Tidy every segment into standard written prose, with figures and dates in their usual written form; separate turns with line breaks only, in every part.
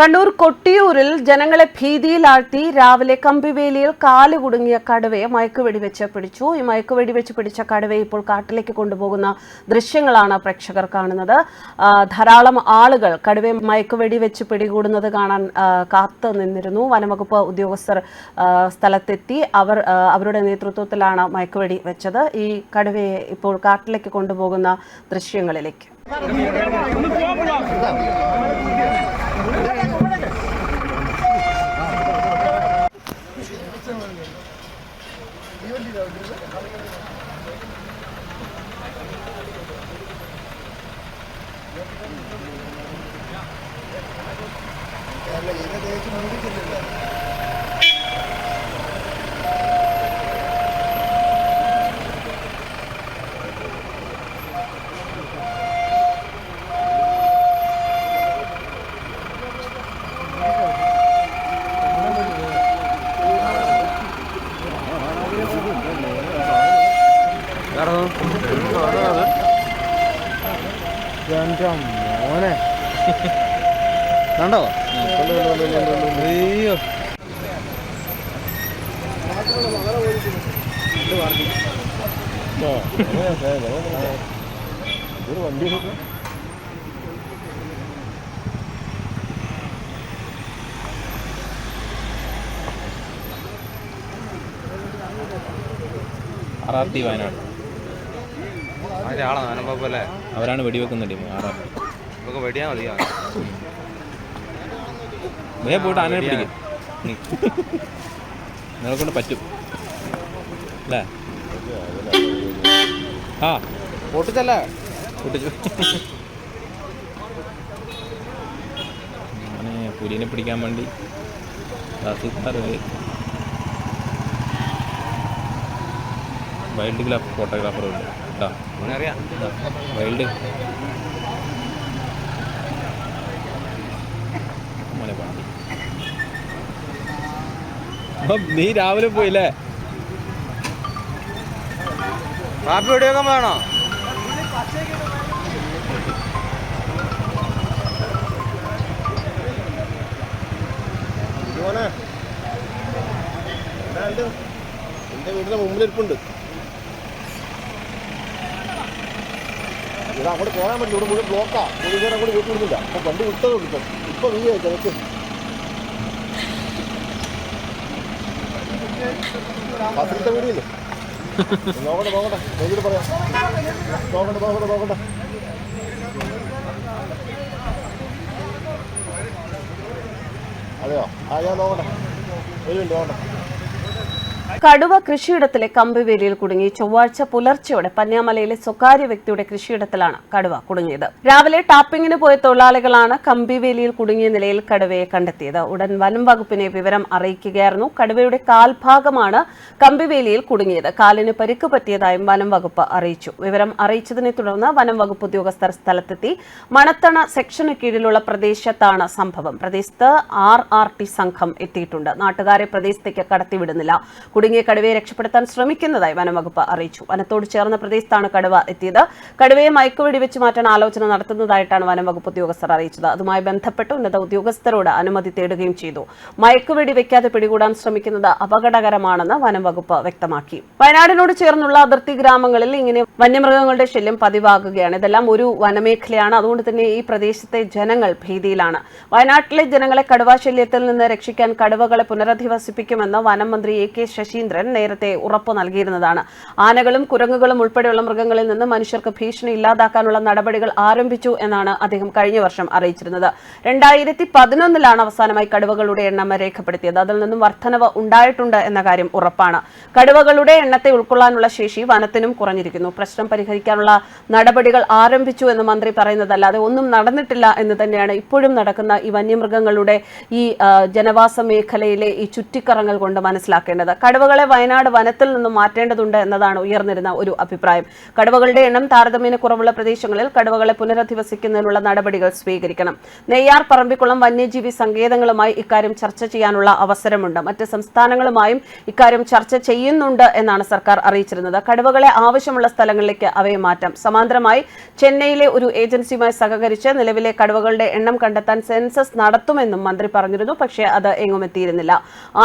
കണ്ണൂർ കൊട്ടിയൂരിൽ ജനങ്ങളെ ഭീതിയിലാഴ്ത്തി രാവിലെ കമ്പിവേലിയിൽ കാല് കുടുങ്ങിയ കടുവയെ മയക്കുവെടിവെച്ച് പിടിച്ചു. ഈ മയക്കുവെടിവെച്ച് പിടിച്ച കടുവയെ ഇപ്പോൾ കാട്ടിലേക്ക് കൊണ്ടുപോകുന്ന ദൃശ്യങ്ങളാണ് പ്രേക്ഷകർ കാണുന്നത്. ധാരാളം ആളുകൾ കടുവയെ മയക്കുവെടിവെച്ച് പിടികൂടുന്നത് കാണാൻ കാത്തു നിന്നിരുന്നു. വനംവകുപ്പ് ഉദ്യോഗസ്ഥർ സ്ഥലത്തെത്തി അവരുടെ നേതൃത്വത്തിലാണ് മയക്കുവെടി വെച്ചത്. ഈ കടുവയെ ഇപ്പോൾ കാട്ടിലേക്ക് കൊണ്ടുപോകുന്ന ദൃശ്യങ്ങളിലേക്ക്
മോനെ കണ്ടോ? അയ്യോ വണ്ടി
RRT വയനാട് ആളാണ് അവരാണ് വെടിവെക്കുന്ന ടീം. RRT നമുക്ക് വെടിയാ മതിയാ. പോയിട്ട് ആനയെ പിടിക്കും. നിങ്ങളെ കൊണ്ട് പറ്റും അല്ലേ? ആ പൊട്ടിച്ചല്ലേ പൊട്ടിച്ചു. അങ്ങനെ പുലിനെ പിടിക്കാൻ വേണ്ടി വൈൽഡ് ഫോട്ടോഗ്രാഫർ ഉണ്ട് കേട്ടോ. അറിയാം വൈൽഡ് മോനെ പാടി. അപ്പം നീ രാവിലെ പോയില്ലേ? കാപ്പി വെടിയൊക്കെ വേണോ?
എന്റെ വീടിന്റെ മുമ്പിലിരിപ്പുണ്ട്. ഇവിടെ അങ്ങോട്ട് പോകാൻ പറ്റില്ല. ഇവിടെ മുഴുവൻ ബ്ലോക്കാ. പോലീസുകാരെ അങ്ങോട്ട് വീട്ടിൽ വിടുന്നില്ല. അപ്പൊ വണ്ടി വിട്ടതുണ്ട്. ഇപ്പൊ നീ കിടക്ക് പത്രത്തെ വീടില്ലേ? നോക്കട്ടെ നോക്കിയിട്ട് പറയാം. നോക്കട്ടെ അതെയോ? ഞാൻ നോക്കട്ടെ. ഒരു മിനിറ്റ് നോക്കട്ടെ.
കടുവ കൃഷിയിടത്തിലെ കമ്പിവേലിയിൽ കുടുങ്ങി. ചൊവ്വാഴ്ച പുലർച്ചെയോടെ പന്യാമലയിലെ സ്വകാര്യ വ്യക്തിയുടെ കൃഷിയിടത്തിലാണ് കടുവ കുടുങ്ങിയത്. രാവിലെ ടാപ്പിങ്ങിന് പോയ തൊഴിലാളികളാണ് കമ്പിവേലിയിൽ കുടുങ്ങിയ നിലയിൽ കടുവയെ കണ്ടെത്തിയത്. ഉടൻ വനം വകുപ്പിനെ വിവരം അറിയിക്കുകയായിരുന്നു. കടുവയുടെ കാൽഭാഗമാണ് കമ്പിവേലിയിൽ കുടുങ്ങിയത്. കാലിന് പരിക്ക് പറ്റിയതായും വനം വകുപ്പ് അറിയിച്ചു. വിവരം അറിയിച്ചതിനെ തുടർന്ന് വനം വകുപ്പ് ഉദ്യോഗസ്ഥർ സ്ഥലത്തെത്തി. മണത്തണ സെക്ഷന് കീഴിലുള്ള പ്രദേശത്താണ് സംഭവം. പ്രദേശത്ത് RRT സംഘം എത്തിയിട്ടുണ്ട്. നാട്ടുകാരെ പ്രദേശത്തേക്ക് കടത്തിവിടുന്നില്ല. കുടുങ്ങിയ കടുവയെ രക്ഷപ്പെടുത്താൻ ശ്രമിക്കുന്നതായി വനംവകുപ്പ് അറിയിച്ചു. വനത്തോട് ചേർന്ന പ്രദേശത്താണ് കടുവ എത്തിയത്. കടുവയെ മയക്കുവെടി വെച്ച് മാറ്റാൻ ആലോചന നടത്തുന്നതായിട്ടാണ് വനംവകുപ്പ് ഉദ്യോഗസ്ഥർ അറിയിച്ചത്. അതുമായി ബന്ധപ്പെട്ട് ഉന്നത ഉദ്യോഗസ്ഥരോട് അനുമതി തേടുകയും ചെയ്തു. മയക്കുവെടി വെക്കാതെ പിടികൂടാൻ ശ്രമിക്കുന്നത് അപകടകരമാണെന്ന് വനംവകുപ്പ് വ്യക്തമാക്കി. വയനാടിനോട് ചേർന്നുള്ള അതിർത്തി ഗ്രാമങ്ങളിൽ ഇങ്ങനെ വന്യമൃഗങ്ങളുടെ ശല്യം പതിവാകുകയാണ്. ഇതെല്ലാം ഒരു വനമേഖലയാണ്. അതുകൊണ്ട് തന്നെ ഈ പ്രദേശത്തെ ജനങ്ങൾ ഭീതിയിലാണ്. വയനാട്ടിലെ ജനങ്ങളെ കടുവാ ശല്യത്തിൽ നിന്ന് രക്ഷിക്കാൻ കടുവകളെ പുനരധിവസിപ്പിക്കുമെന്ന് വനം മന്ത്രി AK ശശീന്ദ്രൻ നേരത്തെ ഉറപ്പു നൽകിയിരുന്നതാണ്. ആനകളും കുരങ്ങുകളും ഉൾപ്പെടെയുള്ള മൃഗങ്ങളിൽ നിന്ന് മനുഷ്യർക്ക് ഭീഷണി ഇല്ലാതാക്കാനുള്ള നടപടികൾ ആരംഭിച്ചു എന്നാണ് അദ്ദേഹം കഴിഞ്ഞ വർഷം അറിയിച്ചിരുന്നത്. 2011 അവസാനമായി കടുവകളുടെ എണ്ണം രേഖപ്പെടുത്തിയത്. അതിൽ നിന്നും വർധനവ് ഉണ്ടായിട്ടുണ്ട് എന്ന കാര്യം ഉറപ്പാണ്. കടുവകളുടെ എണ്ണത്തെ ഉൾക്കൊള്ളാനുള്ള ശേഷി വനത്തിനും കുറഞ്ഞിരിക്കുന്നു. പ്രശ്നം പരിഹരിക്കാനുള്ള നടപടികൾ ആരംഭിച്ചു എന്ന് മന്ത്രി പറയുന്നതല്ലാതെ ഒന്നും നടന്നിട്ടില്ല എന്ന് തന്നെയാണ് ഇപ്പോഴും നടക്കുന്ന ഈ വന്യമൃഗങ്ങളുടെ ഈ ജനവാസ മേഖലയിലെ ഈ ചുറ്റിക്കറങ്ങൽ കൊണ്ട് മനസ്സിലാക്കേണ്ടത്. കടുവ കടുവകളെ വയനാട് വനത്തിൽ നിന്നും മാറ്റേണ്ടതുണ്ട് എന്നതാണ് ഉയർന്നിരുന്ന ഒരു അഭിപ്രായം. കടുവകളുടെ എണ്ണം താരതമ്യേന കുറവുള്ള പ്രദേശങ്ങളിൽ കടുവകളെ പുനരധിവസിക്കുന്നതിനുള്ള നടപടികൾ സ്വീകരിക്കണം. നെയ്യാർ, പറമ്പിക്കുളം വന്യജീവി സങ്കേതങ്ങളുമായി ഇക്കാര്യം ചർച്ച ചെയ്യാനുള്ള അവസരമുണ്ട്. മറ്റ് സംസ്ഥാനങ്ങളുമായും ഇക്കാര്യം ചർച്ച ചെയ്യുന്നുണ്ട് എന്നാണ് സർക്കാർ അറിയിച്ചിരുന്നത്. കടുവകളെ ആവശ്യമുള്ള സ്ഥലങ്ങളിലേക്ക് അവയെ മാറ്റാം. സമാന്തരമായി ചെന്നൈയിലെ ഒരു ഏജൻസിയുമായി സഹകരിച്ച് നിലവിലെ കടുവകളുടെ എണ്ണം കണ്ടെത്താൻ സെൻസസ് നടത്തുമെന്നും മന്ത്രി പറഞ്ഞിരുന്നു. പക്ഷേ അത് എങ്ങുമെത്തിയിരുന്നില്ല.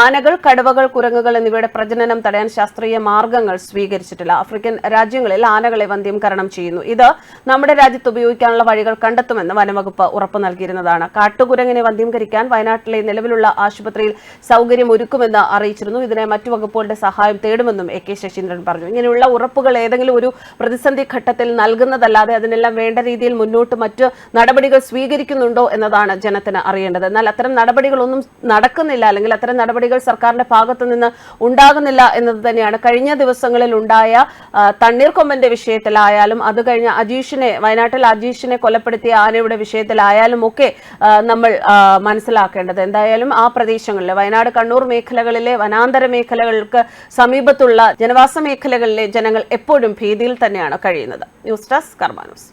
ആനകൾ, കടുവകൾ, കുരങ്ങുകൾ എന്നിവയുടെ പ്രജനനം തടയാൻ ശാസ്ത്രീയ മാർഗങ്ങൾ സ്വീകരിച്ചിട്ടില്ല. ആഫ്രിക്കൻ രാജ്യങ്ങളിൽ ആനകളെ വന്ധ്യംകരണം ചെയ്യുന്നു. ഇത് നമ്മുടെ രാജ്യത്ത് ഉപയോഗിക്കാനുള്ള വഴികൾ കണ്ടെത്തുമെന്ന് വനംവകുപ്പ് ഉറപ്പു നൽകിയിരുന്നതാണ്. കാട്ടുകുരങ്ങിനെ വന്ധ്യംകരിക്കാൻ വയനാട്ടിലെ നിലവിലുള്ള ആശുപത്രിയിൽ സൗകര്യം ഒരുക്കുമെന്ന് അറിയിച്ചിരുന്നു. ഇതിനായി മറ്റു വകുപ്പുകളുടെ സഹായം തേടുമെന്നും AK ശശീന്ദ്രൻ പറഞ്ഞു. ഇങ്ങനെയുള്ള ഉറപ്പുകൾ ഏതെങ്കിലും ഒരു പ്രതിസന്ധി ഘട്ടത്തിൽ നൽകുന്നതല്ലാതെ അതിനെല്ലാം വേണ്ട രീതിയിൽ മുന്നോട്ട് മറ്റ് നടപടികൾ സ്വീകരിക്കുന്നുണ്ടോ എന്നതാണ് ജനത്തിന് അറിയേണ്ടത്. എന്നാൽ അത്തരം നടപടികളൊന്നും നടക്കുന്നില്ല, അല്ലെങ്കിൽ അത്തരം നടപടികൾ സർക്കാരിന്റെ ഭാഗത്തു നിന്ന് ഉണ്ടാകുന്നില്ല എന്നത് തന്നെയാണ്. കഴിഞ്ഞ ദിവസങ്ങളിൽ ഉണ്ടായ തണ്ണീർക്കൊമ്പന്റെ വിഷയത്തിലായാലും, അത് കഴിഞ്ഞ വയനാട്ടിൽ അജീഷിനെ കൊലപ്പെടുത്തിയ ആനയുടെ വിഷയത്തിലായാലും ഒക്കെ നമ്മൾ മനസ്സിലാക്കേണ്ടത്. എന്തായാലും ആ പ്രദേശങ്ങളിലെ വയനാട്, കണ്ണൂർ മേഖലകളിലെ വനാന്തര മേഖലകൾക്ക് സമീപത്തുള്ള ജനവാസ മേഖലകളിലെ ജനങ്ങൾ എപ്പോഴും ഭീതിയിൽ തന്നെയാണ് കഴിയുന്നത്. ന്യൂസ് ഡെസ്ക് കർമ്മ ന്യൂസ്.